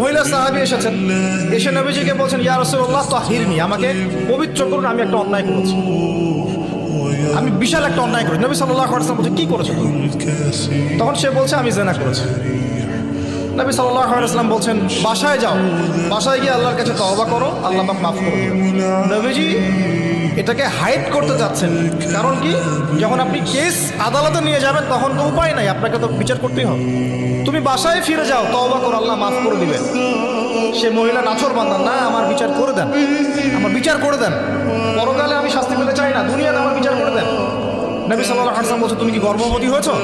মহিলা সাহাবী এসেছেন, এসে নবীজিকে বলছেন, ইয়া রাসূলুল্লাহ তাহিরনি, আমাকে পবিত্র করুন, আমি একটা অন্যায় করেছি, আমি বিশাল একটা অন্যায় করেছি। নবী সাল্লাল্লাহু আলাইহি ওয়াসাল্লাম বলছেন, কি করেছো তুমি? তখন সে বলছে, আমি জিনা করেছি। নবী সাল্লাল্লাহু আলাইহি ওয়াসাল্লাম বলছেন, বাসায় যাও, বাসায় গিয়ে আল্লাহর কাছে তওবা করো, আল্লাহ পাক মাফ করে দেবেন। নবীজি এটাকে হাইড করতে যাচ্ছেন, কারণ কি, যখন আপনি কেস আদালতে নিয়ে যাবেন তখন তো উপায় নাই, আপনাকে তো বিচার করতেই হবে। তুমি বাসায় ফিরে যাও, তওবা করো, আল্লাহ মাফ করে দিবেন। সে মহিলা নাছোড়বান্দা, না আমার বিচার করে দেন, আমার বিচার করে দেন, পরকালে আমি শাস্তি পেতে চাই না, দুনিয়াতে আমার বিচার করে দেন। নবী সাল্লাল্লাহু আলাইহি ওয়াসাল্লাম বলছে, তুমি কি গর্ভবতী হয়েছো?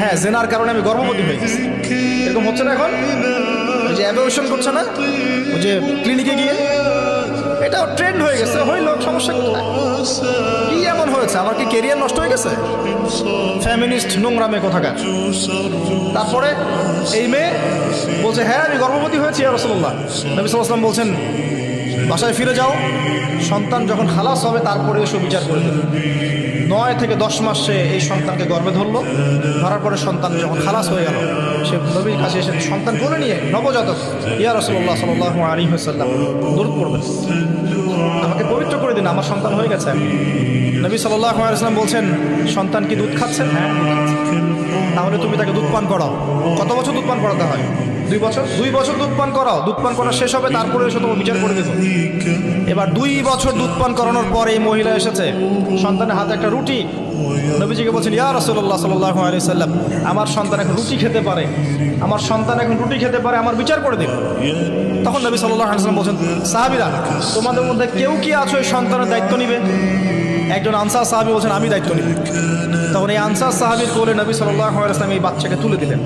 হ্যাঁ, জেনার কারণে আমি গর্ভবতী হয়ে গেছি। এরকম হচ্ছে না এখন, ওই যে অ্যাবর্শন করছে না, ওই যে ক্লিনিকে গিয়ে, এটা ট্রেন্ড হয়ে গেছে, হইল, সমস্যা কোথায়? কি এমন হয়েছে? আমার কি কেরিয়ার নষ্ট হয়ে গেছে? ফ্যামিনিস্ট নোংরা মেয়ে কোথাকার। তারপরে এই মেয়ে বলছে, হ্যাঁ আমি গর্ভবতী হয়েছি ইয়া রাসূলুল্লাহ। নবী সাল্লাল্লাহু আলাইহি ওয়াসাল্লাম বলছেন, বাসায় ফিরে যাও, সন্তান যখন খালাস হবে তারপরে এসে বিচার করে দেবে। 9 থেকে 10 মাস সে এই সন্তানকে গর্ভে ধরলো, ধরার পরে সন্তান যখন খালাস হয়ে গেল, সে নবীর কাছে এসে সন্তান কোলে নিয়ে, নবজাতক, ইয়া রাসূলুল্লাহ সাল্লাল্লাহু আলাইহি ওয়াসাল্লাম দরুদ পড়বেন, আমাকে পবিত্র করে দিন, আমার সন্তান হয়ে গেছে। নবী সাল্লাল্লাহু আলাইহি ওয়াসাল্লাম বলছেন, সন্তান কি দুধ খাচ্ছে? হ্যাঁ, তাহলে তুমি তাকে দুধ পান করাও। কত বছর দুধ পান করাতে হয়? 2 বছর। 2 বছর দুধ পান করাও, দুধ পান করা শেষ হবে, তারপরে এসে তোমার বিচার করে দেবো। এবার 2 বছর দুধ পান করানোর পর এই মহিলা এসেছে, সন্তানের হাতে একটা রুটি, নবীজিকে বলছেন, ইয়া রাসূলুল্লাহ সাল্লাল্লাহু আলাইহি ওয়াসাল্লাম, আমার সন্তান এখন রুটি খেতে পারে, আমার সন্তান এখন রুটি খেতে পারে, আমার বিচার করে দিন। তখন নবী সাল্লাল্লাহু আলাইহি ওয়াসাল্লাম বলছেন, সাহাবীরা, তোমাদের মধ্যে কেউ কি আছো এই সন্তানের দায়িত্ব নিবে? একজন আনসার সাহাবী বলছেন, আমি দায়িত্ব নিব। তখন এই আনসার সাহাবীর কোলে নবী সাল্লাল্লাহু আলাইহি ওয়াসাল্লাম এই বাচ্চাকে তুলে দিলেন।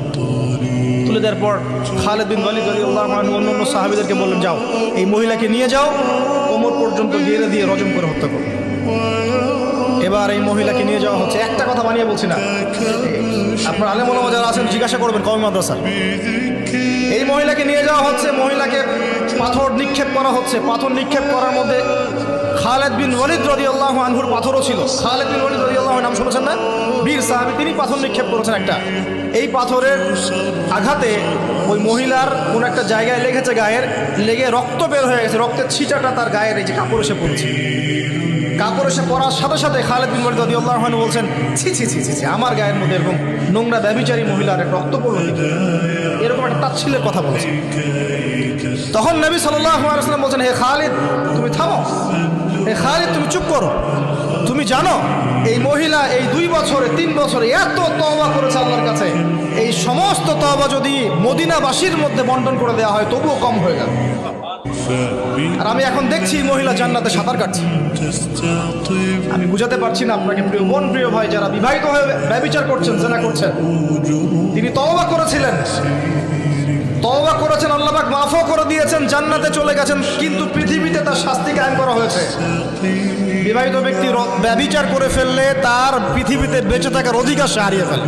তুলে দেওয়ার পর খালিদ বিন ওয়ালিদ রাদিয়াল্লাহু আনহু অন্য সাহাবীদেরকে বললেন, যাও এই মহিলাকে নিয়ে যাও, কোমর পর্যন্ত গেড়ে দিয়ে রজম করে হত্যা করো। এবার এই মহিলাকে নিয়ে যাওয়া হচ্ছে, একটা কথা বানিয়ে বলছি না, আপনার আলেম ওলামা যারা আছেন জিজ্ঞাসা করবেন কওমি মাদ্রাসা। এই মহিলাকে নিয়ে যাওয়া হচ্ছে, মহিলাকে পাথর নিক্ষেপ করা হচ্ছে। পাথর নিক্ষেপ করার মধ্যে খালিদ বিন ওয়ালিদ রাদিয়াল্লাহু আনহুর পাথরও ছিল। খালিদ বিন ওয়ালিদ রাদিয়াল্লাহু আনহু নাম শুনেছেন না? বীর সাহাবী, তিনি পাথর নিক্ষেপ করেছেন একটা। এই পাথরের আঘাতে ওই মহিলার কোন একটা জায়গায় লেগেছে, গায়ের লেগে রক্ত বের হয়ে গেছে, রক্তের ছিটাটা তার গায়ের এই যে কাপড় এসে পড়েছে। কাপড় এসে পড়ার সাথে সাথে খালিদ বিন ওয়ালিদ রাদিয়াল্লাহু আনহু বলছেন, ছি ছি ছি ছি, আমার গায়ের মধ্যে এরকম নোংরা ব্যভিচারী মহিলার রক্ত পড়ল, এরকম একটা তাচ্ছিল্যের কথা বলছে। তখন নবী সাল্লাল্লাহু আলাইহি ওয়াসাল্লাম বলছেন, হে খালিদ তুমি থামো, হে খালিদ তুমি চুপ করো, তুমি জানো এই মহিলা এই 2 বছরে 3 বছরে এত তওবা করেছে আল্লাহর কাছে, এই সমস্ত তওবা যদি মদিনাবাসীর মধ্যে বন্টন করে দেওয়া হয় তবুও কম হয়ে যাবে। আর আমি এখন দেখছি মহিলা জান্নাতে সাঁতার কাটছে। আমি বুঝাতে পারছি না আপনাকে প্রিয় বোন, প্রিয় ভাই, যারা বিবাহিত হয়ে ব্যভিচার করছেন, জিনা করছেন, তিনি তওবা করেছিলেন, তওবা করেছেন, আল্লাহ পাক মাফও করে দিয়েছেন, জান্নাতে চলে গেছেন, কিন্তু পৃথিবীতে তার শাস্তি কায়েম করা হয়েছে। বিবাহিত ব্যক্তি ব্যভিচার করে ফেললে তার পৃথিবীতে বেঁচে থাকার অধিকার সে হারিয়ে ফেলে।